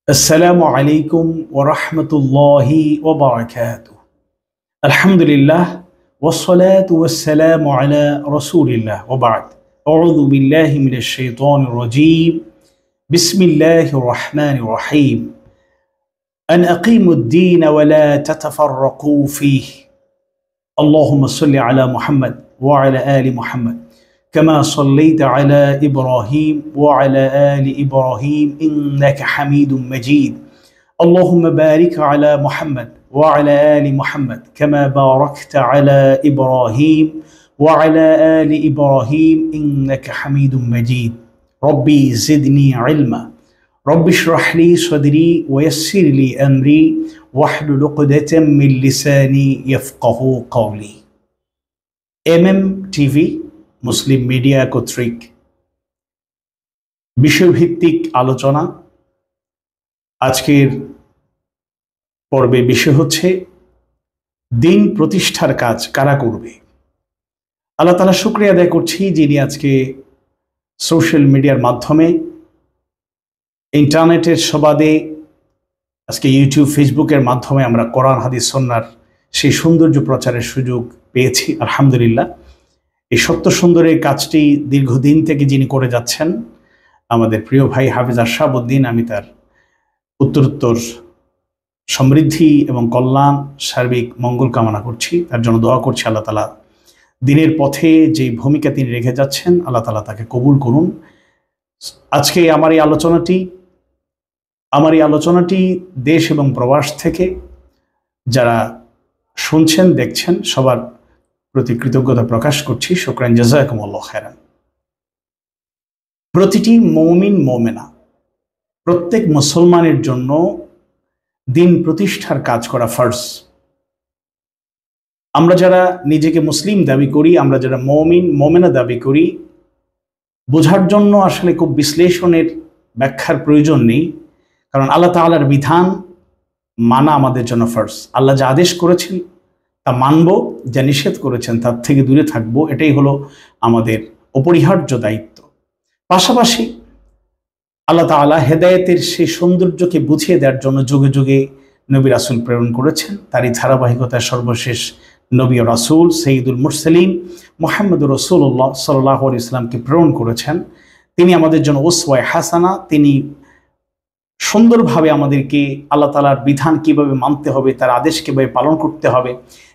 আসসালামু আলাইকুম ওয়া রাহমাতুল্লাহি ওয়া বারাকাতুহু। আলহামদুলিল্লাহ ওয়াসসালাতু ওয়াসসালামু আলা রাসূলিল্লাহ ওয়া বা'দ। আউযু বিল্লাহি মিনাশ শাইতানির রাজীম। বিসমিল্লাহির রাহমানির রাহিম। আন আকিমুদ-দীন ওয়া লা তাতাফাররাকু ফীহি। আল্লাহুম্মা সাল্লি আলা মুহাম্মাদ ওয়া আলা আলি মুহাম্মাদ كما صليت على إبراهيم وعلى آل إبراهيم إنك حميد مجيد. اللهم بارك على محمد وعلى آل محمد كما باركت على إبراهيم وعلى آل إبراهيم إنك حميد مجيد. ربي زدني علما. رب اشرح لي صدري ويسر لي أمري واحلل عقدة من لساني يفقه قولي. MMTV মুসলিম মিডিয়া কর্তৃক বিষয়ভিত্তিক আলোচনা। আজকের পর্বে বিষয় হচ্ছে দিন প্রতিষ্ঠার কাজ কারা করবে। আল্লাহ তাআলা শুকরিয়া আদায় করছি যিনি আজকে সোশ্যাল মিডিয়ার মাধ্যমে ইন্টারনেটের সুবাদে আজকে ইউটিউব ফেসবুকের মাধ্যমে আমরা কোরআন হাদিস সুন্নাহর সেই সৌন্দর্য প্রচারের সুযোগ পেয়েছি। আলহামদুলিল্লাহ। এই সত্য সুন্দরের কাজটি দীর্ঘদিন থেকে যিনি করে যাচ্ছেন আমাদের প্রিয় ভাই হাফেজ আশরাফউদ্দিন, আমি তার উত্তরোত্তর সমৃদ্ধি এবং কল্যাণ সার্বিক মঙ্গল কামনা করছি, তার জন্য দোয়া করছি। আল্লাহ তাআলা দিনের পথে যে ভূমিকা তিনি রেখে যাচ্ছেন আল্লাহ তাআলা তাকে কবুল করুন। আজকে আমার এই আলোচনাটি দেশ এবং প্রবাস থেকে যারা শুনছেন দেখছেন সবার প্রতি কৃতজ্ঞতা প্রকাশ করছি। শুকরান জাযাকুমুল্লাহু খায়রান। প্রতিটি মুমিন মুমিনা, প্রত্যেক মুসলমানের জন্য দিন প্রতিষ্ঠার কাজ করা ফরজ। আমরা যারা নিজেকে মুসলিম দাবি করি, আমরা যারা মুমিন মুমিনা দাবি করি, বোঝার জন্য আসলে খুব বিশ্লেষণের ব্যাখ্যার প্রয়োজন নেই, কারণ আল্লাহ তাআলার বিধান মানা আমাদের জন্য ফরজ। আল্লাহ যা আদেশ করেছেন তা মানব, যা নিষেধ করেছেন তার থেকে দূরে থাকবো, এটাই হলো আমাদের অপরিহার্য দায়িত্ব। পাশাপাশি আল্লাহ তাআলা হেদায়েতের সেই সৌন্দর্যকে বুঝিয়ে দেওয়ার জন্য যুগে যুগে নবী রাসূল প্রেরণ করেছেন। তারই ধারাবাহিকতায় সর্বশেষ নবী ও রাসূল সাইয়্যিদুল মুরসালিন মুহাম্মদুর রাসূলুল্লাহ সাল্লাল্লাহু আলাইহি ওয়াসাল্লামকে প্রেরণ করেছেন। তিনি আমাদের জন্য উসওয়ায়ে হাসানা। তিনি সুন্দরভাবে আমাদেরকে আল্লাহ তাআলার বিধান কিভাবে মানতে হবে, তার আদেশ কিভাবে পালন করতে হবে,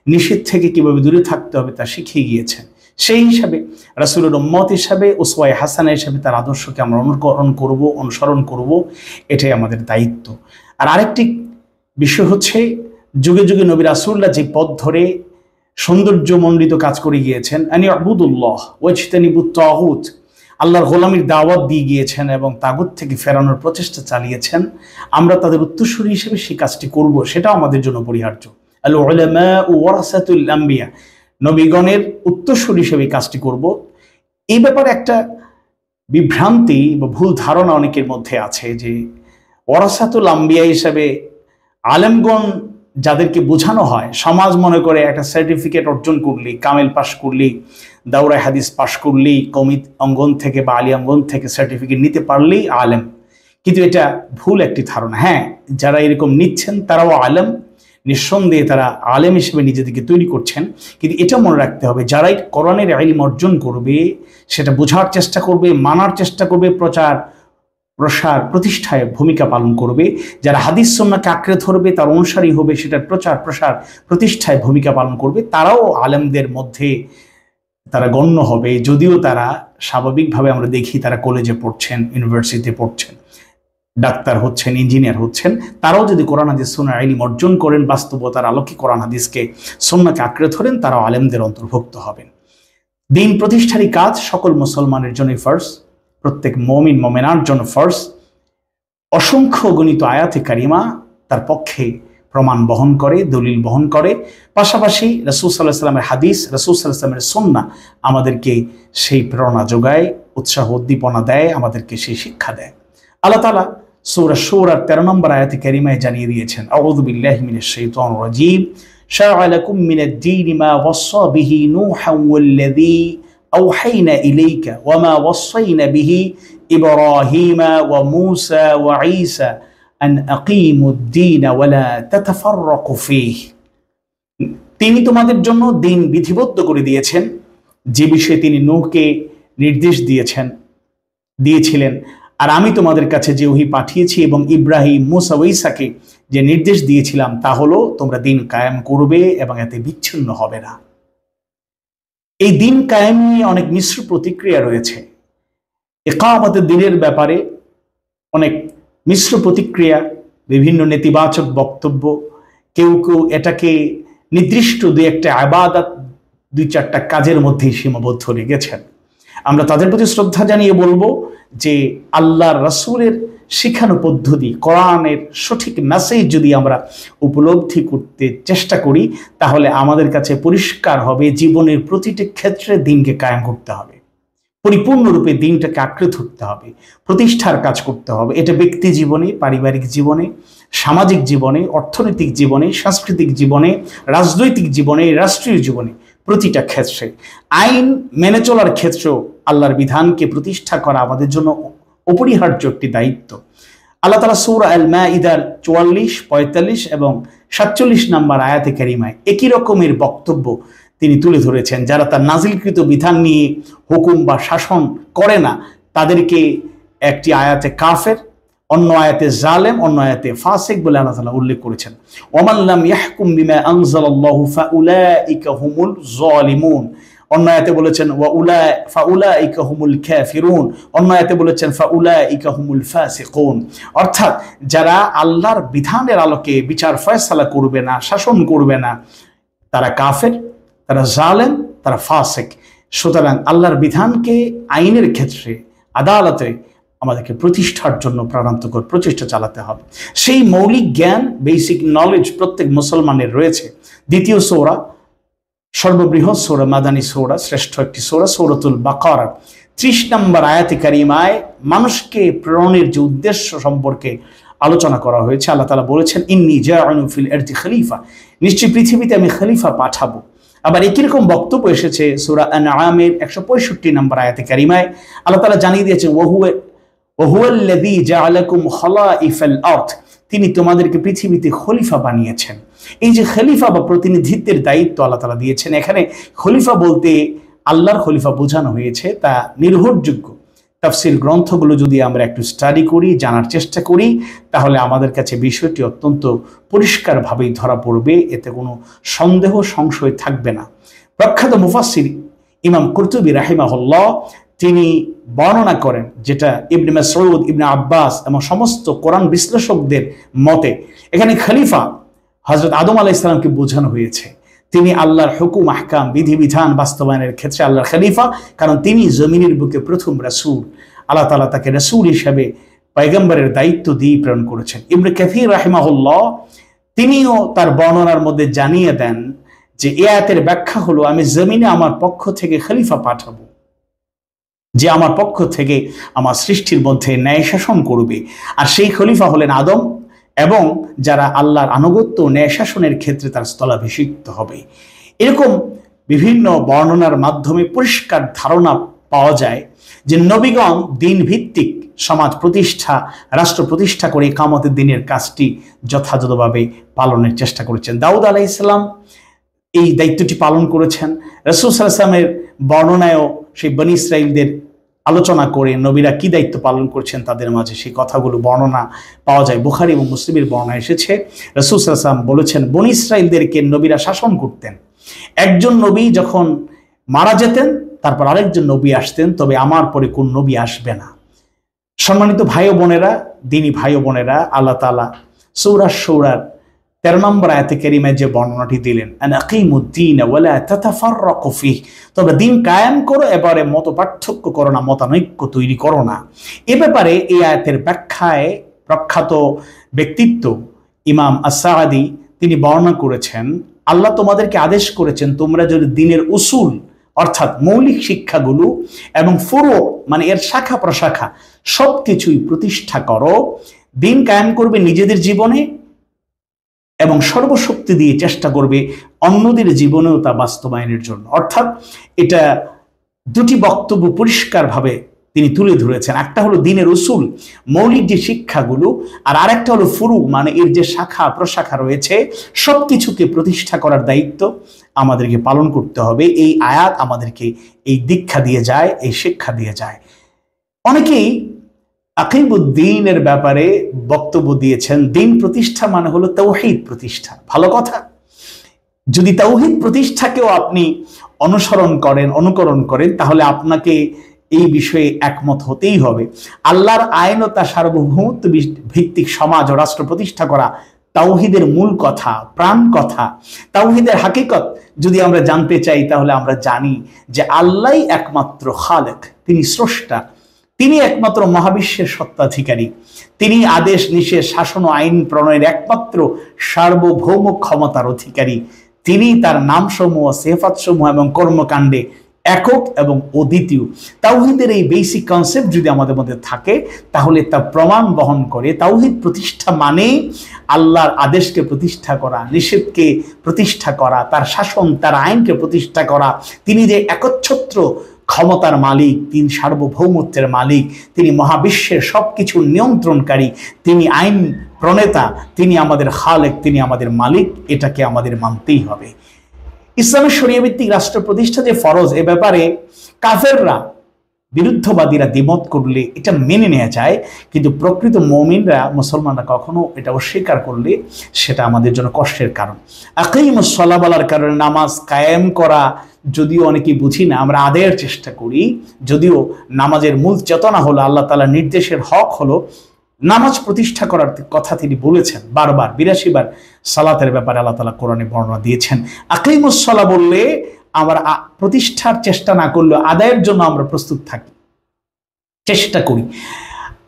নিষেধ থেকে কিভাবে দূরে থাকতে হবে তা শিখিয়ে গিয়েছেন। সেই হিসাবে রাসূলের উম্মত হিসাবে উসওয়ায়ে হাসানা হিসাবে তার আদর্শকে আমরা অনুসরণ করব, এটাই আমাদের দায়িত্ব। আর আরেকটি বিষয় হচ্ছে যুগে যুগে নবী রাসূলরা যে পথ ধরে সৌন্দর্যমণ্ডিত কাজ করে গিয়েছেন, আনি আবুদুল্লাহ ওয়াজতানিবুত তাগুত, আল্লাহর গোলামির দাওয়াত দিয়ে গিয়েছেন এবং তাগুত থেকে ফেরানোর প্রচেষ্টা চালিয়েছেন, আমরা তাদের উত্তরসূরি হিসেবে সেই কাজটি করব, সেটাও আমাদের জন্য অপরিহার্য। আল উলামা ওয়ারাসাতুল আম্বিয়া, নবীগণের উত্তরসূরি হিসেবে কাজটি করব। এই ব্যাপারে একটা বিভ্রান্তি বা ভুল ধারণা অনেকের মধ্যে আছে যে ওয়ারাসাতুল আম্বিয়া হিসাবে আলেমগণ যাদেরকে বোঝানো হয়, সমাজ মনে করে একটা সার্টিফিকেট অর্জন করলি, কামেল পাশ করলি, দাওরায়ে হাদিস পাশ করলি, কওমি অঙ্গন থেকে বা আলী অঙ্গন থেকে সার্টিফিকেট নিতে পারলেই আলেম। কিন্তু এটা ভুল একটি ধারণা। হ্যাঁ, যারা এরকম নিচ্ছেন তারাও আলেম, নিঃসন্দেহে তারা আলেম হিসেবে নিজেদেরকে তৈরি করছেন। কিন্তু এটা মনে রাখতে হবে, যারাই কোরআনের ইলম অর্জন করবে সেটা বোঝার চেষ্টা করবে, মানার চেষ্টা করবে, প্রচার প্রসার প্রতিষ্ঠায় ভূমিকা পালন করবে, যারা হাদিস সুন্নাহকে আঁকড়ে ধরবে, তার অনুসারী হবে, সেটার প্রচার প্রসার প্রতিষ্ঠায় ভূমিকা পালন করবে, তারাও আলেমদের মধ্যে তারা গণ্য হবে। যদিও তারা স্বাভাবিকভাবে আমরা দেখি তারা কলেজে পড়ছেন, ইউনিভার্সিটিতে পড়ছেন, ডাক্তার হচ্ছেন, ইঞ্জিনিয়ার হচ্ছেন, তারাও যদি কোরআন হাদিস সুন্নাহর ইলম অর্জন করেন, বাস্তবতার আলোকে কোরআন হাদিসকে সুন্নাহকে আঁকড়ে ধরেন, তারাও আলেমদের অন্তর্ভুক্ত হবেন। দিন প্রতিষ্ঠারই কাজ সকল মুসলমানের জন্যই ফরজ, প্রত্যেক মুমিন মুমিনার জন্য ফরজ। অসংখ্য গণিত আয়াতে কারিমা তার পক্ষে প্রমাণ বহন করে, দলিল বহন করে। পাশাপাশি রাসূল সাল্লাল্লাহু আলাইহি ওয়াসাল্লামের হাদিস, রাসূল সাল্লাল্লাহু আলাইহি ওয়াসাল্লামের সুন্নাহ আমাদেরকে সেই প্রেরণা যোগায়, উৎসাহ উদ্দীপনা দেয়, আমাদেরকে সেই শিক্ষা দেয়। আল্লাহ তাআলা সূরা শুরার 13 নম্বর আয়াতে কারিমায় জানিয়ে দিয়েছেন, আউযু বিল্লাহি মিনাশ শাইতানির রাজীম, শারআ লাকুম মিনাদ-দীন মা ওয়াসসা বিহি নূহান ওয়াল্লাযী أوحينا إليك وما وصينا به إبراهيم وموسى وعيسى আন আকিমুদ্দীন ওয়া লা তাতাফাররাকু ফীহি, তিনি তোমাদের জন্য দিন বিধিবদ্ধ করে দিয়েছেন, যে বিষয়ে তিনি নূহকে নির্দেশ দিয়েছিলেন। আর আমি তোমাদের কাছে যে ওহী পাঠিয়েছি এবং ইব্রাহিম, মূসা ও ঈসাকে যে নির্দেশ দিয়েছিলাম তা হলো তোমরা দিন কায়েম করবে এবং এতে বিচ্ছিন্ন হবে না। এই দিন কায়েম নিয়ে অনেক মিশ্র প্রতিক্রিয়া রয়েছে। ইকামতের দিনের ব্যাপারে অনেক মিশ্র প্রতিক্রিয়া, বিভিন্ন নেতিবাচক বক্তব্য। কেউ কেউ এটাকে নির্দিষ্ট দুই একটা ইবাদত, দুই চারটা কাজের মধ্যেই সীমাবদ্ধ রেখেছেন। আমরা তাদের প্রতি শ্রদ্ধা জানিয়ে বলবো যে আল্লাহর রাসূলের শিখানো পদ্ধতি, কোরআনের সঠিক মেসেজ যদি আমরা উপলব্ধি করতে চেষ্টা করি, তাহলে আমাদের কাছে পরিষ্কার হবে জীবনের প্রতিটি ক্ষেত্রে দিনকে কায়েম করতে হবে, পরিপূর্ণরূপে দিনটাকে আঁকড়ে ধরতে হবে, প্রতিষ্ঠার কাজ করতে হবে। এটা ব্যক্তি জীবনে, পারিবারিক জীবনে, সামাজিক জীবনে, অর্থনৈতিক জীবনে, সাংস্কৃতিক জীবনে, রাজনৈতিক জীবনে, রাষ্ট্রীয় জীবনে, প্রতিটা ক্ষেত্রে। আইন মেনে চলার ক্ষেত্রেও আল্লাহর বিধানকে প্রতিষ্ঠা করা আমাদের জন্য অপরিহার্য একটি দায়িত্ব। আল্লাহ তাআলা সূরা আল মাঈদার 44, 45 এবং 47 নম্বর আয়াতে কারিমায় একই রকমের বক্তব্য তিনি তুলে ধরেছেন। যারা তার নাজিলকৃত বিধান নিয়ে হুকুম বা শাসন করে না, তাদেরকে একটি আয়াতে কাফের, অন্য আয়াতে জালেম, অন্য আয়াতে ফাসিক বলে আল্লাহ তাআলা উল্লেখ করেছেন। ওয়ামান লাম ইয়াহকুম বিমা আনজালাল্লাহু ফাউলাইকা হুমুল যালিমুন, অন্য আয়াতে বলেছেন ফাউলাইকা হুমুল কাফিরুন, অন্য আয়াতে বলেছেন ফাউলাইকা হুমুল ফাসিকুন। অর্থাৎ যারা আল্লাহর বিধানের আলোকে বিচার ফয়সালা করবে না, শাসন করবে না, তারা কাফের, তারা জালেম, তারা ফাসিক। সুতরাং আল্লাহর বিধানকে আইনের ক্ষেত্রে, আদালতে আমাদেরকে প্রতিষ্ঠার জন্য প্রাণান্তকর প্রচেষ্টা চালাতে হবে। সেই মৌলিক জ্ঞান, বেসিক নলেজ প্রত্যেক মুসলমানের রয়েছে। দ্বিতীয় সূরা, সর্ববৃহৎ সূরা, মাদানী সূরা, শ্রেষ্ঠ একটি সূরা, সূরাতুল বাকারা 30 নম্বর আয়াতে কারিমায় মানুষকে প্রেরণের যে উদ্দেশ্য সম্পর্কে আলোচনা করা হয়েছে। আল্লাহ তাআলা বলেছেন, ইন্নী জাইলুন ফিল আরদি খলিফা, নিশ্চয়ই পৃথিবীতে আমি খলিফা পাঠাবো। আবার একই রকম বক্তব্য এসেছে সূরা আনআমের 165 নম্বর আয়াতে কারিমায়। আল্লাহ তাআলা জানিয়ে দিয়েছেন, ওয়াহুয়াল্লাযী জাআলাকুম খালাইফাল আরদ, তিনি তোমাদেরকে পৃথিবীতে খলিফা বানিয়েছেন। এই যে খলিফা বা প্রতিনিধিত্বের দায়িত্ব আল্লাহ তাআলা দিয়েছেন, এখানে খলিফা বলতে আল্লাহর খলিফা বোঝানো হয়েছে, তা নির্ভরযোগ্য তাফসীর গ্রন্থগুলো যদি আমরা একটু স্টাডি করি, জানার চেষ্টা করি, তাহলে আমাদের কাছে বিষয়টি অত্যন্ত পরিষ্কারভাবেই ধরা পড়বে, এতে কোনো সন্দেহ সংশয় থাকবে না। প্রখ্যাত মুফাসসির ইমাম কুরতুবী রাহিমাহুল্লাহ তিনি বর্ণনা করেন, যেটা ইবনে মাসউদ, ইবনে আব্বাস এবং সমস্ত কোরআন বিশ্লেষকদের মতে, এখানে খলিফা হযরত আদম আলাইহিস সালামকে বোঝানো হয়েছে। তিনি আল্লাহর হুকুম, আহকাম, বিধিবিধান বাস্তবায়নের ক্ষেত্রে আল্লাহর খলিফা, কারণ তিনি জমিনের বুকে প্রথম রাসূল। আল্লাহ তাআলা তাকে রাসূল হিসেবে পয়গম্বরের দায়িত্ব দিয়ে প্রেরণ করেছেন। ইবনে কাসীর রাহিমাহুল্লাহ তিনিও তার বর্ণনার মধ্যে জানিয়ে দেন যে এই আয়াতের ব্যাখ্যা হলো, আমি জমিনে আমার পক্ষ থেকে খলিফা পাঠাবো, যে আমার পক্ষ থেকে আমার সৃষ্টির মধ্যে ন্যায় শাসন করবে। আর সেই খলিফা হলেন আদম, এবং যারা আল্লাহর আনুগত্য ন্যায় শাসনের ক্ষেত্রে তার স্থলাভিষিক্ত হবে। এরকম বিভিন্ন বর্ণনার মাধ্যমে পরিষ্কার ধারণা পাওয়া যায় যে নবীগণ দিন ভিত্তিক সমাজ প্রতিষ্ঠা, রাষ্ট্র প্রতিষ্ঠা করে ইকামতের দিনের কাজটি যথাযথভাবে পালনের চেষ্টা করেছেন। দাউদ আলাইহিস সালাম এই দায়িত্বটি পালন করেছেন। রাসূল সাল্লাল্লাহু আলাইহি ওয়াসাল্লামের বর্ণনায়ও সেই বনী ইসরাইলদের আলোচনা করে নবীরা কি দায়িত্ব পালন করছেন তাদের মাঝে সেই কথাগুলো বর্ণনা পাওয়া যায়। বুখারী এবং মুসলিমের বর্ণনা এসেছে, রাসূল সাল্লাল্লাহু আলাইহি ওয়াসাল্লাম বলেছেন, বনী ইসরাইলদেরকে নবীরা শাসন করতেন। একজন নবী যখন মারা যেতেন, তারপর আরেকজন নবী আসতেন, তবে আমার পরে কোন নবী আসবে না। সম্মানিত ভাই ও বোনেরা, দিনী ভাই ও বোনেরা, আল্লাহ তাআলা সূরা শুরার 13 নম্বর আয়াতে কারিমায় যে বর্ণনাটি দিলেন, আন আকিমুদ্দীন ওয়া লা তাতাফাররাকু ফীহি, তবে দিন কায়েম করো, এবারে মত পার্থক্য করো না, মতানৈক্য তৈরি করো না। এ ব্যাপারে এই আয়াতের ব্যাখ্যায় প্রখ্যাত ব্যক্তিত্ব ইমাম আস-সাআদী তিনি বর্ণনা করেছেন, আল্লাহ তোমাদেরকে আদেশ করেছেন তোমরা যদি দিনের উসুল অর্থাৎ মৌলিক শিক্ষাগুলো এবং ফুরু মানে এর শাখা প্রশাখা সবকিছুই প্রতিষ্ঠা করো, দিন কায়েম করবে নিজেদের জীবনে এবং সর্বশক্তি দিয়ে চেষ্টা করবে অন্যদের জীবনেও তা বাস্তবায়নের জন্য। অর্থাৎ এটা দুটি বক্তব্য পরিষ্কারভাবে তিনি তুলে ধরেছেন। একটা হলো দ্বীনের উসুল, মৌলিক যে শিক্ষাগুলো, আর আরেকটা হলো ফুরু, মানে এর যে শাখা প্রশাখা রয়েছে সবকিছুকে প্রতিষ্ঠা করার দায়িত্ব আমাদেরকে পালন করতে হবে। এই আয়াত আমাদেরকে এই দীক্ষা দিয়ে যায়, এই শিক্ষা দিয়ে যায়। অনেকেই আকিমুদ্দিনের ব্যাপারে বক্তব্য দিয়েছেন, দিন প্রতিষ্ঠা মানে হলো তাওহীদ প্রতিষ্ঠা। ভালো কথা, যদি তাওহীদ প্রতিষ্ঠাকেও আপনি অনুকরণ করেন তাহলে আপনাকে এই বিষয়ে একমত হতেই হবে। আল্লাহর আইন ও তার সার্বভৌমত্ব ভিত্তিক সমাজ ও রাষ্ট্র প্রতিষ্ঠা করা তাওহীদের মূল কথা, প্রাণ কথা। তাওহীদের হাকিকত যদি আমরা জানতে চাই তাহলে আমরা জানি যে আল্লাহই একমাত্র খালেক, তিনি স্রষ্টা, তিনি একমাত্র মহাবিশ্বের সত্ত্বাধিকারী, তিনি আদেশ নিষেধ শাসন ও আইন প্রণয়ের একমাত্র সার্বভৌম ক্ষমতার অধিকারী। তিনি তার নামসমূহ, সিফাতসমূহ এবং কর্মকাণ্ডে একক এবং অদ্বিতীয়। তাওহীদের এই বেসিক কনসেপ্ট যদি আমাদের মধ্যে থাকে তাহলে তা প্রমাণ বহন করে তাওহীদ প্রতিষ্ঠা মানে আল্লাহর আদেশকে প্রতিষ্ঠা করা, নিষেধকে প্রতিষ্ঠা করা, তার শাসন, তার আইনকে প্রতিষ্ঠা করা। তিনি যে একচ্ছত্র ক্ষমতার মালিক, তিনি সার্বভৌমত্বের মালিক, তিনি মহাবিশ্বের সবকিছুর নিয়ন্ত্রণকারী, তিনি আইন প্রণেতা, তিনি আমাদের খালেক, তিনি আমাদের মালিক, এটাকে আমাদের মানতেই হবে। ইসলামের শরিয়া ভিত্তিক রাষ্ট্র প্রতিষ্ঠা যে ফরজ, এ ব্যাপারে কাফেররা, বিরুদ্ধবাদীরা দ্বিমত করলে এটা মেনে নেওয়া যায়, কিন্তু প্রকৃত মুমিনরা, মুসলমানরা কখনো এটা অস্বীকার করলে সেটা আমাদের জন্য কষ্টের কারণ। আকিমুস সালাহ বলার কারণে নামাজ কায়েম করা যদিও অনেকেই বুঝি না, আমরা আদায়ের চেষ্টা করি, যদিও নামাজের মূল চেতনা হলো আল্লাহ তাআলার নির্দেশের হক হলো নামাজ প্রতিষ্ঠা করার কথা তিনি বলেছেন বারবার। ৮২ বার সালাতের ব্যাপারে আল্লাহ তাআলা কোরআনে বর্ণনা দিয়েছেন। আকিমুস সালাহ বললে আমরা প্রতিষ্ঠার চেষ্টা না করলেও আদায়ের জন্য আমরা প্রস্তুত থাকি, চেষ্টা করি।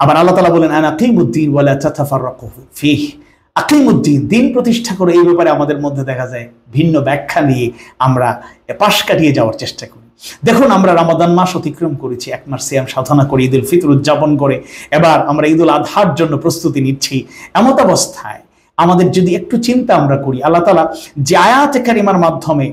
আবার আল্লাহ তাআলা বলেন আন আকিমুদ্দিন ওয়ালা তাতাফাররাকু ফীহি, আকিমুদ্দিন, দিন প্রতিষ্ঠা করে। এই ব্যাপারে আমাদের মধ্যে দেখা যায় ভিন্ন ব্যাখ্যা নিয়ে আমরা পাশ কাটিয়ে যাওয়ার চেষ্টা করি। দেখুন, আমরা রমাদান মাস অতিক্রম করেছি, 1 মাস সিয়াম সাধনা করে ঈদুল ফিতর উদযাপন করে এবার আমরা ঈদুল আজহার জন্য প্রস্তুতি নিচ্ছি। এমত অবস্থায় আমাদের যদি একটু চিন্তা আমরা করি, আল্লাহ তাআলা যে আয়াতে কারিমার মাধ্যমে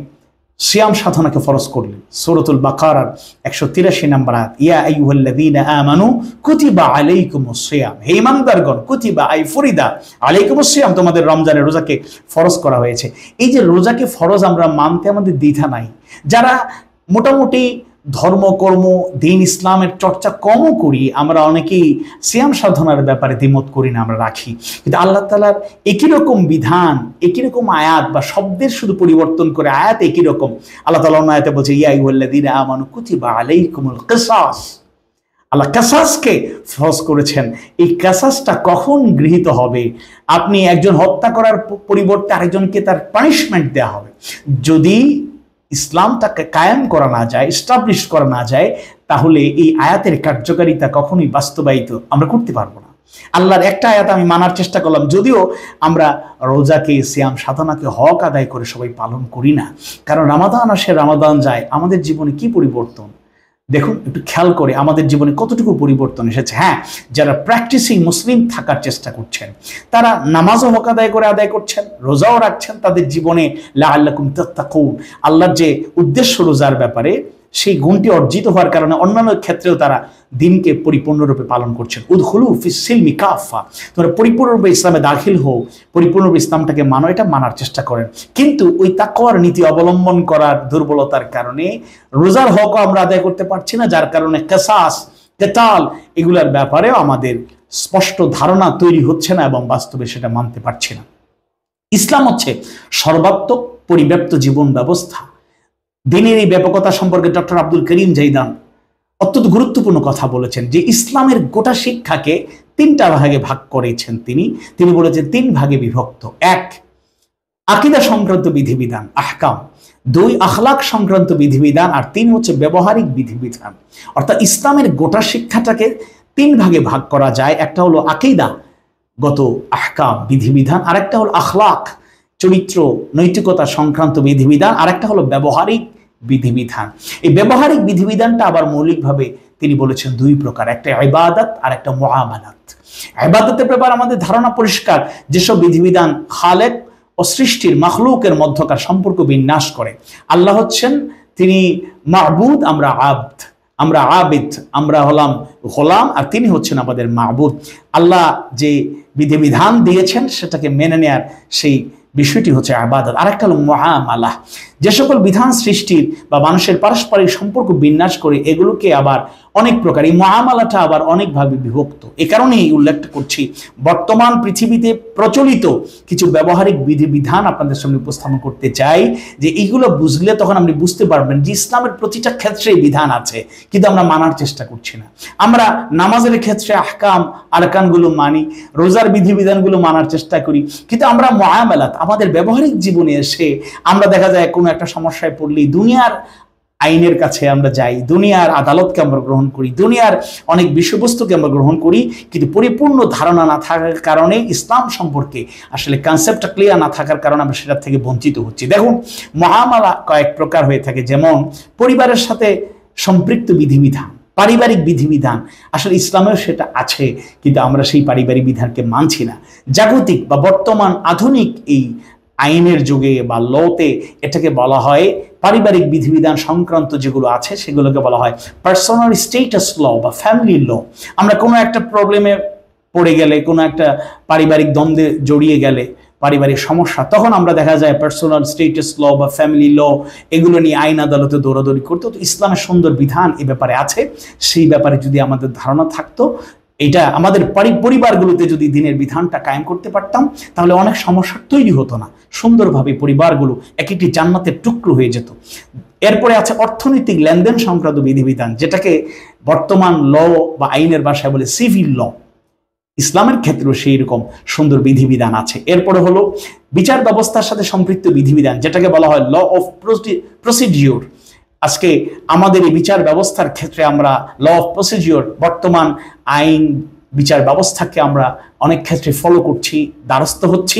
সিয়াম সাধনাকে ফরজ করলেন, সূরাতুল বাকারার 183 নম্বর আয়াত, ইয়া আইয়ুহাল্লাযীনা আমানু কুতিবা আলাইকুমুস সিয়াম, হে ঈমানদারগণ, কুতিবা আই ফুরিদা আলাইকুমুস সিয়াম, তোমাদের রমজানের রোজাকে ফরজ করা হয়েছে। এই যে রোজাকে ফরজ আমরা মানতে আমাদের দ্বিধা নাই। যারা মোটামুটি ধর্মকর্ম, দিন ইসলামের চর্চা কমও করি, আমরা অনেকেই সিয়াম সাধনার ব্যাপারে দ্বিমত করি না, আমরা রাখি। কিন্তু আল্লাহ তাআলার একই রকম বিধান, একই রকম আয়াত বা শব্দের শুধু পরিবর্তন করে আয়াত একই রকম। আল্লাহ তাআলা অন্য আয়াতে বলছে ইয়া আইয়ুহাল্লাযীনা আমানু কুতিবা আলাইকুমুল কিসাস, আল্লাহ কাসাসকে ফরজ করেছেন। এই কাসাসটা কখন গৃহীত হবে? আপনি একজন হত্যা করার পরিবর্তে আরেকজনকে তার পানিশমেন্ট দেওয়া হবে। যদি ইসলামটাকে কায়েম করা না যায়, এস্টাবলিশ করা না যায়, তাহলে এই আয়াতের কার্যকারিতা কখনোই বাস্তবায়িত আমরা করতে পারবো না। আল্লাহর একটা আয়াত আমি মানার চেষ্টা করলাম, যদিও আমরা রোজাকে, সিয়াম সাধনাকে হক আদায় করে সবাই পালন করি না। কারণ রমাদান আসে, রমাদান যায়, আমাদের জীবনে কি পরিবর্তন দেখুন, একটু খেয়াল করে আমাদের জীবনে কতটুকু পরিবর্তন এসেছে। হ্যাঁ, যারা প্র্যাকটিসিং মুসলিম থাকার চেষ্টা করছেন, তারা নামাজও হক আদায় করছেন, রোজাও রাখছেন, তাদের জীবনে লাআল্লাকুম তাত্তাকুন, আল্লাহর যে উদ্দেশ্য রোজার ব্যাপারে, সেই গুণটি অর্জিত হওয়ার কারণে অন্যান্য ক্ষেত্রেও তারা দিনকে পরিপূর্ণরূপে পালন করছেন। উদখুলু ফিস সিলমি কাফা, তোমরা পরিপূর্ণরূপে ইসলামে দাখিল হও, পরিপূর্ণরূপে ইসলামটাকে মানো, এটা মানার চেষ্টা করেন। কিন্তু ওই তাকওয়ার নীতি অবলম্বন করার দুর্বলতার কারণে রোজার হকও আমরা আদায় করতে পারছি না, যার কারণে কিসাস, কিতাল এগুলোর ব্যাপারেও আমাদের স্পষ্ট ধারণা তৈরি হচ্ছে না এবং বাস্তবে সেটা মানতে পারছি না। ইসলাম হচ্ছে সর্বাত্মক পরিব্যাপ্ত জীবন ব্যবস্থা। দিনের এই ব্যাপকতা সম্পর্কে ডক্টর আব্দুল করিম জাইদান অত্যন্ত গুরুত্বপূর্ণ কথা বলেছেন, যে ইসলামের গোটা শিক্ষাকে 3টা ভাগে ভাগ করেছেন তিনি বলেছেন 3 ভাগে বিভক্ত। 1, আকীদা সংক্রান্ত বিধিবিধান, আহকাম। 2, আখলাক সংক্রান্ত বিধিবিধান। আর 3 হচ্ছে ব্যবহারিক বিধিবিধান। অর্থাৎ ইসলামের গোটা শিক্ষাটাকে 3 ভাগে ভাগ করা যায়। একটা হলো আকীদা গত আহকাম, বিধিবিধান, আরেকটা হলো আখলাক, চরিত্র নৈতিকতা সংক্রান্ত বিধিবিধান, আরেকটা হলো ব্যবহারিক বিধিবিধান। এই ব্যবহারিক বিধিবিধানটা আবার মৌলিকভাবে তিনি বলেছেন 2 প্রকার, একটা ইবাদত আর একটা মুআমালাত। ইবাদতের ব্যাপারে আমাদের ধারণা পরিষ্কার, যেসব বিধিবিধান খালেক ও সৃষ্টির মাখলুকের মধ্যকার সম্পর্ক বিন্যাস করে। আল্লাহ হচ্ছেন তিনি মাবুদ, আমরা আব্দ। আমরা আবিদ, আমরা হলাম গোলাম, আর তিনি হচ্ছেন আমাদের মাবুদ। আল্লাহ যে বিধিবিধান দিয়েছেন সেটাকে মেনে নেয়ার সেই বিষয়টি হচ্ছে ইবাদত। আরেকটা হলো মুআমালা, যে সকল বিধান সৃষ্টির বা মানুষের পারস্পরিক সম্পর্ক বিন্যাস করে এগুলোকে আবার অনেক প্রকার, এই মুআমালাটা আবার অনেকভাবে বিভক্ত। এ কারণেই উল্লেখ করছি বর্তমান পৃথিবীতে প্রচলিত কিছু ব্যবহারিক বিধিবিধান আপনাদের সামনে উপস্থাপন করতে চাই, যে এইগুলো বুঝলে তখন আপনি বুঝতে পারবেন যে ইসলামের প্রতিটা ক্ষেত্রে বিধান আছে, কিন্তু আমরা মানার চেষ্টা করছি না। আমরা নামাজের ক্ষেত্রে আহকাম আরকানগুলো মানি, রোজার বিধিবিধানগুলো মানার চেষ্টা করি, কিন্তু আমরা মুআমালাত আমাদের ব্যবহারিক জীবনে এসে আমরা দেখা যায় কোনো একটা সমস্যায় পড়লেই দুনিয়ার আইনের কাছে আমরা যাই, দুনিয়ার আদালতকে আমরা গ্রহণ করি, দুনিয়ার অনেক বিষয়বস্তুকে আমরা গ্রহণ করি, কিন্তু পরিপূর্ণ ধারণা না থাকার কারণে ইসলাম সম্পর্কে আসলে কনসেপ্টটা ক্লিয়ার না থাকার কারণে আমরা সেটার থেকে বঞ্চিত হচ্ছি। দেখুন, মুআমালা কয়েক প্রকার হয়ে থাকে, যেমন পরিবারের সাথে সম্পৃক্ত বিধিবিধান, পারিবারিক বিধিবিধান। আসলে ইসলামেও সেটা আছে, কিন্তু আমরা সেই পারিবারিক বিধানকে মানছি না। জাগতিক বা বর্তমান আধুনিক এই আইনের যুগে বা লতে এটাকে বলা হয় পারিবারিক বিধিবিধান সংক্রান্ত যেগুলো আছে সেগুলোকে বলা হয় পার্সোনাল স্টেটাস ল বা ফ্যামিলি ল। আমরা কোনো একটা প্রবলেমে পড়ে গেলে, কোনো একটা পারিবারিক দ্বন্দ্বে জড়িয়ে গেলে, পারিবারিক সমস্যা, তখন আমরা দেখা যায় পার্সোনাল স্টেটাস ল বা ফ্যামিলি ল এগুলো নিয়ে আইন আদালতে দৌড়াদৌড়ি করতো। তো ইসলামের সুন্দর বিধান এ ব্যাপারে আছে, সেই ব্যাপারে যদি আমাদের ধারণা থাকতো, এটা আমাদের পরিবারগুলোতে যদি দিনের বিধানটা কায়েম করতে পারতাম, তাহলে অনেক সমস্যা তৈরি হতো না, সুন্দরভাবে পরিবারগুলো এক একটি জান্নাতের টুকরো হয়ে যেত। এরপরে আছে অর্থনৈতিক লেনদেন সংক্রান্ত বিধিবিধান, যেটাকে বর্তমান ল বা আইনের ভাষায় বলে সিভিল ল। ইসলামের ক্ষেত্রেও সেই রকম সুন্দর বিধিবিধান আছে। এরপরে হলো বিচার ব্যবস্থার সাথে সম্পৃক্ত বিধিবিধান, যেটাকে বলা হয় ল অফ প্রসিডিওর। আজকে আমাদের এই বিচার ব্যবস্থার ক্ষেত্রে আমরা ল অফ প্রসিডিওর, বর্তমান আইন বিচার ব্যবস্থাকে আমরা অনেক ক্ষেত্রে ফলো করছি, দ্বারস্থ হচ্ছি।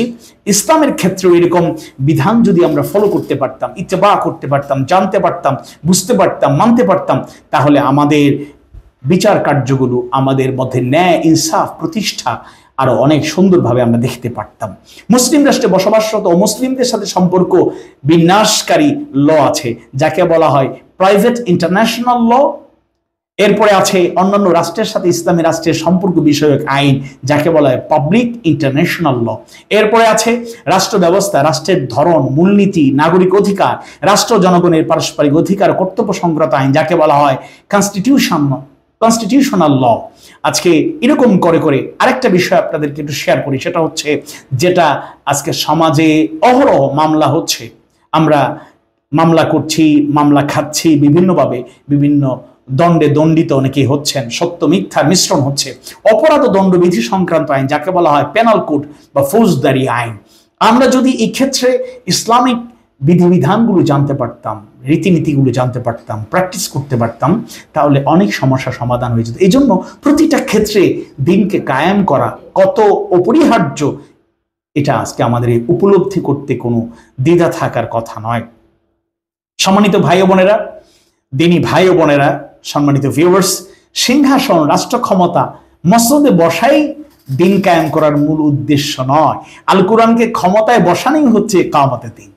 ইসলামের ক্ষেত্রেও এরকম বিধান যদি আমরা ফলো করতে পারতাম, ইত্তেবা করতে পারতাম, জানতে পারতাম, বুঝতে পারতাম, মানতে পারতাম, তাহলে আমাদের বিচার কার্যগুলো, আমাদের মধ্যে ন্যায় ইনসাফ প্রতিষ্ঠা আরো অনেক সুন্দরভাবে আমরা দেখতে পারতাম। মুসলিম রাষ্ট্রে বসবাসরত ও মুসলিমদের সাথে সম্পর্ক বিন্যাসকারী ল আছে, যাকে বলা হয় প্রাইভেট ইন্টারন্যাশনাল ল। এরপরে আছে অন্যান্য রাষ্ট্রের সাথে ইসলামী রাষ্ট্রের সম্পর্ক বিষয়ক আইন, যাকে বলা হয় পাবলিক ইন্টারন্যাশনাল ল। এরপরে আছে রাষ্ট্র ব্যবস্থা, রাষ্ট্রের ধরন, মূলনীতি, নাগরিক অধিকার, রাষ্ট্র জনগণের পারস্পরিক অধিকার, কর্তব্য সংক্রান্ত আইন, যাকে বলা হয় কনস্টিটিউশনাল ল। আজকে এরকম করে করে আরেকটা বিষয় আপনাদেরকে একটু শেয়ার করি, সেটা হচ্ছে যেটা আজকে সমাজে অহরহ মামলা হচ্ছে, আমরা মামলা করছি, মামলা খাচ্ছি বিভিন্নভাবে, বিভিন্ন দণ্ডে দণ্ডিত অনেকেই হচ্ছেন, সত্য মিথ্যার মিশ্রণ হচ্ছে। অপরাধ ও দণ্ডবিধি সংক্রান্ত আইন, যাকে বলা হয় পেনাল কোড বা ফৌজদারি আইন। আমরা যদি এই ক্ষেত্রে ইসলামিক বিধিবিধানগুলো জানতে পারতাম, রীতিনীতিগুলো জানতে পারতাম, প্র্যাকটিস করতে পারতাম, তাহলে অনেক সমস্যা সমাধান হয়ে যেত। এই জন্য প্রতিটা ক্ষেত্রে দিনকে কায়েম করা কত অপরিহার্য, এটা আজকে আমাদের উপলব্ধি করতে কোনো দ্বিধা থাকার কথা নয়। সম্মানিত ভাই ও বোনেরা, দিনী ভাই ও বোনেরা, সম্মানিত ভিউয়ার্স, সিংহাসন, রাষ্ট্র ক্ষমতা, মসজিদে বসাই দিন কায়েম করার মূল উদ্দেশ্য নয়। আল কোরআনকে ক্ষমতায় বসানোই হচ্ছে কিয়ামতের দিন।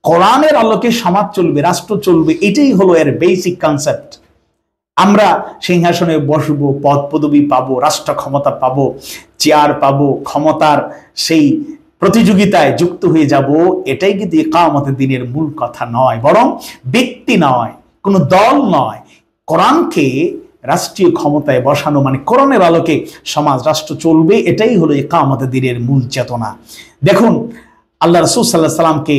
কোরআনের আলোকে সমাজ চলবে, রাষ্ট্র চলবে, এটাই হলো এর বেসিক কনসেপ্ট। আমরা সিংহাসনে বসবো, পদ পদবি পাবো, রাষ্ট্র ক্ষমতা পাবো, চেয়ার পাবো, ক্ষমতার সেই প্রতিযোগিতায় যুক্ত হয়ে যাব, এটাই কিন্তু কিয়ামতের দিনের মূল কথা নয়, বরং ব্যক্তি নয়, কোনো দল নয়, কোরআনকে রাষ্ট্রীয় ক্ষমতায় বসানো মানে কোরআনের আলোকে সমাজ রাষ্ট্র চলবে, এটাই হলো কিয়ামতের দিনের মূল চেতনা। দেখুন, আল্লাহ রাসূল সাল্লাল্লাহু আলাইহি সাল্লামকে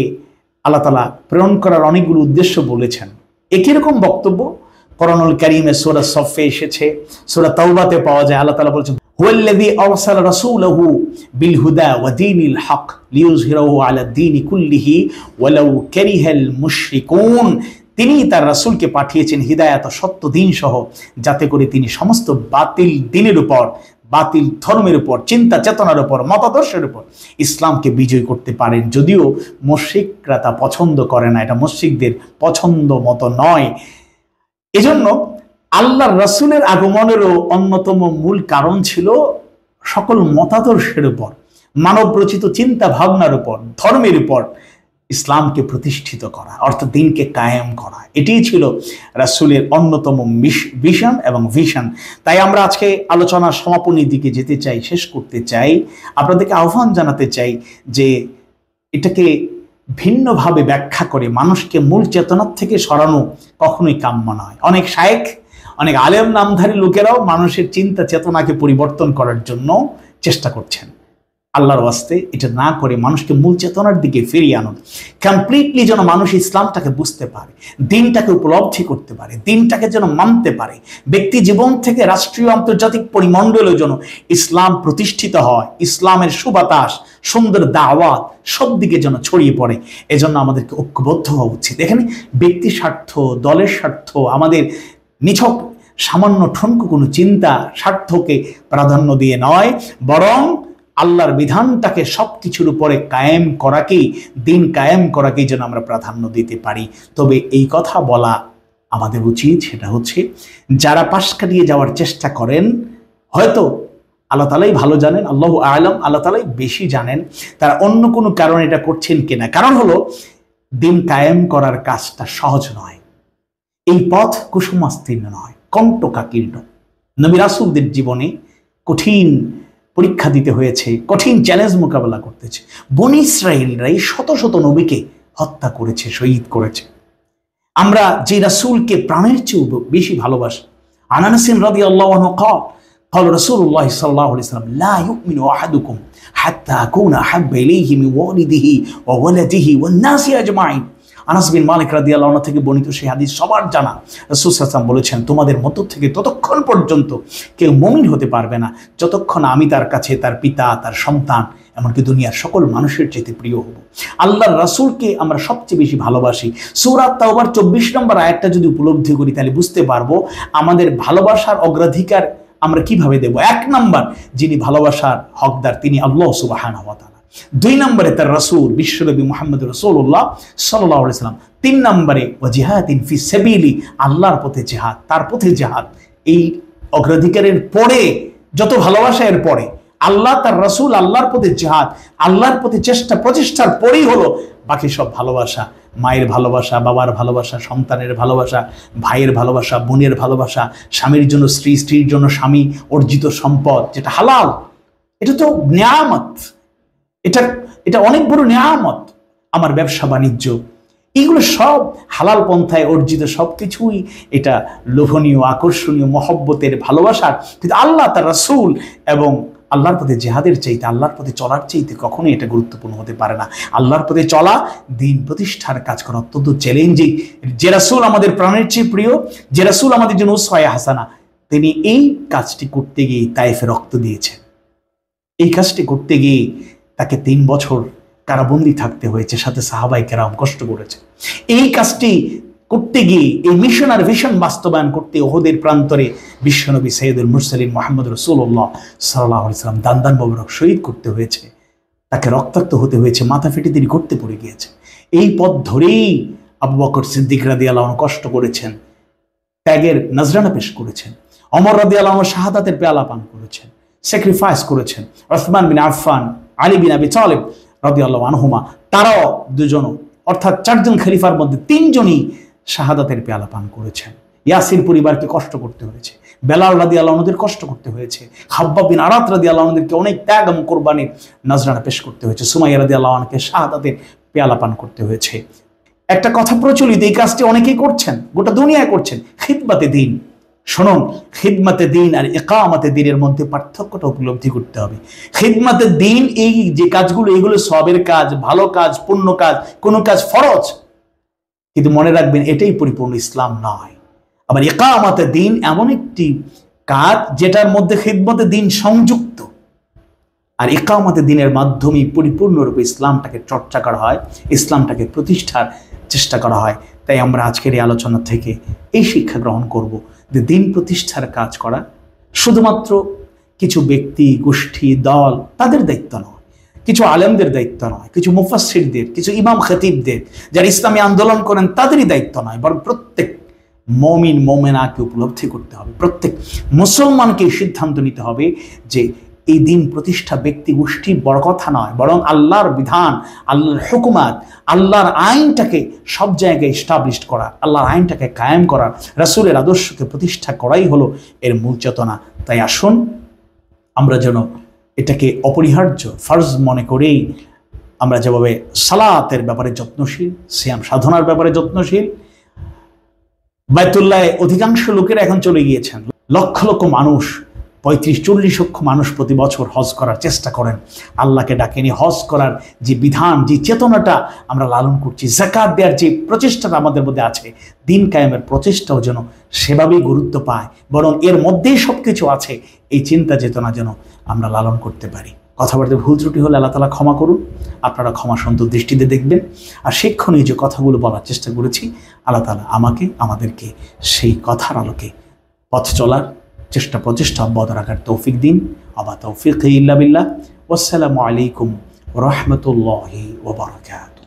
আল্লাহ তাআলা প্রেরণ করার অনেকগুলো উদ্দেশ্য বলেছেন। একই রকম বক্তব্য কোরআনুল কারীমে সূরা সফে এসেছে, সূরা তাওবাতে পাওয়া যায়। আল্লাহ তাআলা বলেছেন, হুয়াল্লাযী আরসালা রাসূলাহু বিল হুদা ওয়া দীনিল হক লিইয়ুযহিরাহু আলা দ্বীনি কুল্লিহি ওয়ালাউ কারিহাল মুশরিকুন। তিনি তার রাসূলকে পাঠিয়েছেন হিদায়াত ও সত্য দিন সহ, যাতে করে তিনি সমস্ত বাতিল দিনের উপর, বাতিল ধর্মের উপর, চিন্তা চেতনার উপর, মতাদর্শের উপর ইসলামকে বিজয় করতে পারেন। যদিও মুশরিকরা তা পছন্দ করে না, এটা মুশরিকদের পছন্দ মতো নয়। এজন্য আল্লাহর রাসূলের আগমনেরও অন্যতম মূল কারণ ছিল সকল মতাদর্শের উপর, মানব রচিত চিন্তা ভাবনার উপর, ধর্মের উপর ইসলামকে প্রতিষ্ঠিত করা, অর্থাৎ দিনকে কায়েম করা, এটিই ছিল রাসূলের অন্যতম মিশন এবং ভিশন। তাই আমরা আজকে আলোচনার সমাপনীর দিকে যেতে চাই, শেষ করতে চাই। আপনাদেরকে আহ্বান জানাতে চাই যে এটাকে ভিন্নভাবে ব্যাখ্যা করে মানুষকে মূল চেতনার থেকে সরানো কখনোই কাম্য নয়। অনেক শায়েখ, অনেক আলেম নামধারী লোকেরাও মানুষের চিন্তা চেতনাকে পরিবর্তন করার জন্য চেষ্টা করছেন। আল্লাহর ওয়াস্তে এটা না করে মানুষকে মূল চেতনার দিকে ফিরিয়ে আনুন, কমপ্লিটলি যেন মানুষ ইসলামটাকে বুঝতে পারে, দিনটাকে উপলব্ধি করতে পারে, দিনটাকে যেন মানতে পারে। ব্যক্তি জীবন থেকে রাষ্ট্রীয় আন্তর্জাতিক পরিমণ্ডলেও যেন ইসলাম প্রতিষ্ঠিত হয়, ইসলামের সুবাতাস, সুন্দর দাওয়াত সব দিকে যেন ছড়িয়ে পড়ে। এজন্য আমাদেরকে ঐক্যবদ্ধ হওয়া উচিত। এখানে ব্যক্তি স্বার্থ, দলের স্বার্থ, আমাদের নিছক সামান্য ঠনকু কোনো চিন্তা স্বার্থকে প্রাধান্য দিয়ে নয়, বরং আল্লাহর বিধানটাকে সব কিছুর উপরে কায়েম করাকেই, দিন কায়েম করাকেই যেন আমরা প্রাধান্য দিতে পারি। তবে এই কথা বলা আমাদের উচিত, সেটা হচ্ছে যারা পাশ কাটিয়ে যাওয়ার চেষ্টা করেন, হয়তো আল্লাহ তাআলাই ভালো জানেন, আল্লাহু আ'লাম, আল্লাহ তাআলাই বেশি জানেন, তারা অন্য কোনো কারণে এটা করছেন কিনা। কারণ হলো দিন কায়েম করার কাজটা সহজ নয়, এই পথ কুসুমাস্তীর্ণ নয়, কণ্টকাকীর্ণ। নবী রাসূলদের জীবনে কঠিন পরীক্ষা দিতে হয়েছে, কঠিন চ্যালেঞ্জ মোকাবেলা করতেছে। বনী ইসরাঈলরাই শত শত নবীকে হত্যা করেছে, শহীদ করেছে। আমরা যে রাসূলকে প্রাণের চেয়েও বেশি ভালোবাসি, আনাস রাদিয়াল্লাহু আনহু قال رسول الله صلى الله عليه وسلم لا يؤمن أحدكم حتى أكون أحب إليه من والده وولده والناس أجمعين। আনাস বিন মালিক রাদিয়াল্লাহু আনহু থেকে বর্ণিত সেই হাদিস সবার জানা। রাসূল সাল্লাল্লাহু আলাইহি ওয়াসাল্লাম বলেছেন, তোমাদের মধ্য থেকে ততক্ষণ পর্যন্ত কেউ মুমিন হতে পারবে না যতক্ষণ আমি তার কাছে তার পিতা, তার সন্তান, এমনকি দুনিয়ার সকল মানুষের চাইতে প্রিয় হব। আল্লাহর রাসূলকে আমরা সবচেয়ে বেশি ভালোবাসি। সূরা তাওবার 24 নম্বর আয়াতটা যদি উপলব্ধি করি তাহলে বুঝতে পারবো আমাদের ভালোবাসার অগ্রাধিকার আমরা কিভাবে দেব। 1 নম্বর, যিনি ভালোবাসার হকদার তিনি আল্লাহ সুবহানাহু ওয়া তাআলা। 2 নম্বরে তার রাসূল বিশ্বনবী মুহাম্মদ রাসূলুল্লাহ সাল্লাল্লাহু আলাইহি ওয়াসাল্লাম। 3 নম্বরে ওয়া জিহাদিন ফি সাবিলি, আল্লাহর পথে জিহাদ, তার পথে জিহাদ। এই অগ্রাধিকারের পরে যত ভালোবাসা, এর পরে আল্লাহ, তার রাসূল, আল্লাহর পথে জিহাদ, আল্লাহর পথে চেষ্টা প্রচেষ্টার পরেই হলো বাকি সব ভালোবাসা। মায়ের ভালোবাসা, বাবার ভালোবাসা, সন্তানের ভালোবাসা, ভাইয়ের ভালোবাসা, বোনের ভালোবাসা, স্বামীর জন্য স্ত্রী, স্ত্রীর জন্য স্বামী, অর্জিত সম্পদ যেটা হালাল, এটা তো নিয়ামত, এটা অনেক বড় নিয়ামত। আমার ব্যবসা বাণিজ্য, এগুলো সব হালাল পন্থায় অর্জিত সবকিছুই এটা লোভনীয়, আকর্ষণীয়, মহব্বতের, ভালোবাসার। কিন্তু আল্লাহ, তার রাসূল এবং আল্লাহর পথে জিহাদের চাইতে, আল্লাহর পথে চলার চাইতে কখনোই এটা গুরুত্বপূর্ণ হতে পারে না। আল্লাহর পথে চলা, দিন প্রতিষ্ঠার কাজ করা অত্যন্ত চ্যালেঞ্জিং। যে রাসূল আমাদের প্রাণের চেয়ে প্রিয়, যে রাসূল আমাদের জন্য উসওয়ায়ে হাসানা, তিনি এই কাজটি করতে গিয়ে তায়েফে রক্ত দিয়েছেন। এই কাজটি করতে গিয়ে তাকে 3 বছর কারাবন্দী থাকতে হয়েছে, সাথে সাহাবায়ে কেরাম কষ্ট করেছে। এই কাজটি করতে গিয়ে, এই মিশন আর ভিশন বাস্তবায়ন করতে উহুদের প্রান্তরে বিশ্বনবী সাইয়্যিদুল মুরসালিন মুহাম্মদ রাসূলুল্লাহ সাল্লাল্লাহু আলাইহি ওয়াসাল্লাম দান মোবারক শহীদ করতে হয়েছে, তাকে রক্তাক্ত হতে হয়েছে, মাথা ফেটে তিনি গর্তে পড়ে গিয়েছে। এই পথ ধরেই আবু বকর সিদ্দিক রাদিয়াল্লাহু আনহু কষ্ট করেছেন, ত্যাগের নজরানা পেশ করেছেন। ওমর রাদিয়াল্লাহু আনহু শাহাদাতের পেয়ালা পান করেছেন, স্যাক্রিফাইস করেছেন। ওসমান বিন আফফান, আলী বিন আবি তালিব রাদিয়াল্লাহু আনহুমা, তারাও দুজন, অর্থাৎ 4 জন খলিফার মধ্যে 3 জনই শাহাদাতের পেয়ালা পান করেছেন। ইয়াসির পরিবারকে কষ্ট করতে হয়েছে, বেলাল রাদিয়াল্লাহু আনহুদের কষ্ট করতে হয়েছে, খাব্বাব বিন আরাত রাদিয়াল্লাহু আনহুদেরকে অনেক ত্যাগ এবং কোরবানির নজরানা পেশ করতে হয়েছে, সুমাইয়া রাদিয়াল্লাহু আনহাকে শাহাদাতের পেয়ালা পান করতে হয়েছে। একটা কথা প্রচলিত, এই কাজটি অনেকেই করছেন, গোটা দুনিয়ায় করছেন, খিদমতে দ্বীন। শুনুন, খিদমতে দ্বীন আর ইকামতে দ্বীনের মধ্যে পার্থক্যটা উপলব্ধি করতে হবে। খিদমতে দ্বীন, এই যে কাজগুলো, এগুলো সবের কাজ, ভালো কাজ, পুণ্য কাজ, কোন কাজ ফরজ, কিন্তু মনে রাখবেন এটাই পরিপূর্ণ ইসলাম নয়। আবার ইকামতে দ্বীন এমন একটি কাজ যেটার মধ্যে খিদমতে দ্বীন সংযুক্ত, আর ইকামতে দ্বীনের মাধ্যমে পরিপূর্ণরূপে ইসলামটাকে চর্চা করা হয়, ইসলামটাকে প্রতিষ্ঠার চেষ্টা করা হয়। তাই আমরা আজকের এই আলোচনা থেকে এই শিক্ষা গ্রহণ করব যে দিন প্রতিষ্ঠার কাজ করা শুধুমাত্র কিছু ব্যক্তি, গোষ্ঠী, দল তাদের দায়িত্ব নয়, কিছু আলেমদের দায়িত্ব নয়, কিছু মুফাসসিরদের, কিছু ইমাম খতিবদের যারা ইসলামী আন্দোলন করেন তাদেরই দায়িত্ব নয়, বরং প্রত্যেক মুমিন মুমিনাকে উপলব্ধি করতে হবে, প্রত্যেক মুসলমানকে সিদ্ধান্ত নিতে হবে যে এই দিন প্রতিষ্ঠা ব্যক্তি গোষ্ঠীর বড় কথা নয়, বরং আল্লাহর বিধান, আল্লাহর হুকুমাত, আল্লাহর আইনটাকে সব জায়গায় এস্টাবলিশ করা, আল্লাহর আইনটাকে কায়েম করা, রাসূলের আদর্শকে প্রতিষ্ঠা করাই হলো এর মূল চেতনা। তাই আসুন আমরা যেন এটাকে অপরিহার্য ফরজ মনে করেই আমরা যেভাবে সালাতের ব্যাপারে যত্নশীল, সিয়াম সাধনার ব্যাপারে যত্নশীল। বাইতুল্লাহে অধিকাংশ লোকেরা এখন চলে গিয়েছেন, লক্ষ লক্ষ মানুষ, 35-40 লক্ষ মানুষ প্রতি বছর হজ করার চেষ্টা করেন। আল্লাহকে ডাকেনি হজ করার যে বিধান, যে চেতনাটা আমরা লালন করছি, যাকাত দেওয়ার যে প্রচেষ্টাটা আমাদের মধ্যে আছে, দিন কায়েমের প্রচেষ্টাও যেন সেভাবেই গুরুত্ব পায়, বরং এর মধ্যেই সব কিছু আছে, এই চিন্তা চেতনা যেন আমরা লালন করতে পারি। কথাবার্তা ভুল ত্রুটি হলে আল্লাহ তাআলা ক্ষমা করুন, আপনারা ক্ষমা সুন্দর দৃষ্টিতে দেখবেন। আর শিক্ষণীয় যে কথাগুলো বলার চেষ্টা করেছি, আল্লাহ তাআলা আমাকে আমাদেরকে সেই কথার আলোকে পথ চলার চেষ্টা প্রচেষ্টা অব্যাহত রাখার তৌফিক দিন। আবা তৌফিক ইল্লা বিল্লাহ। ওয়াসসালামু আলাইকুম ওয়া রাহমাতুল্লাহি ওয়া বারাকাতুহু।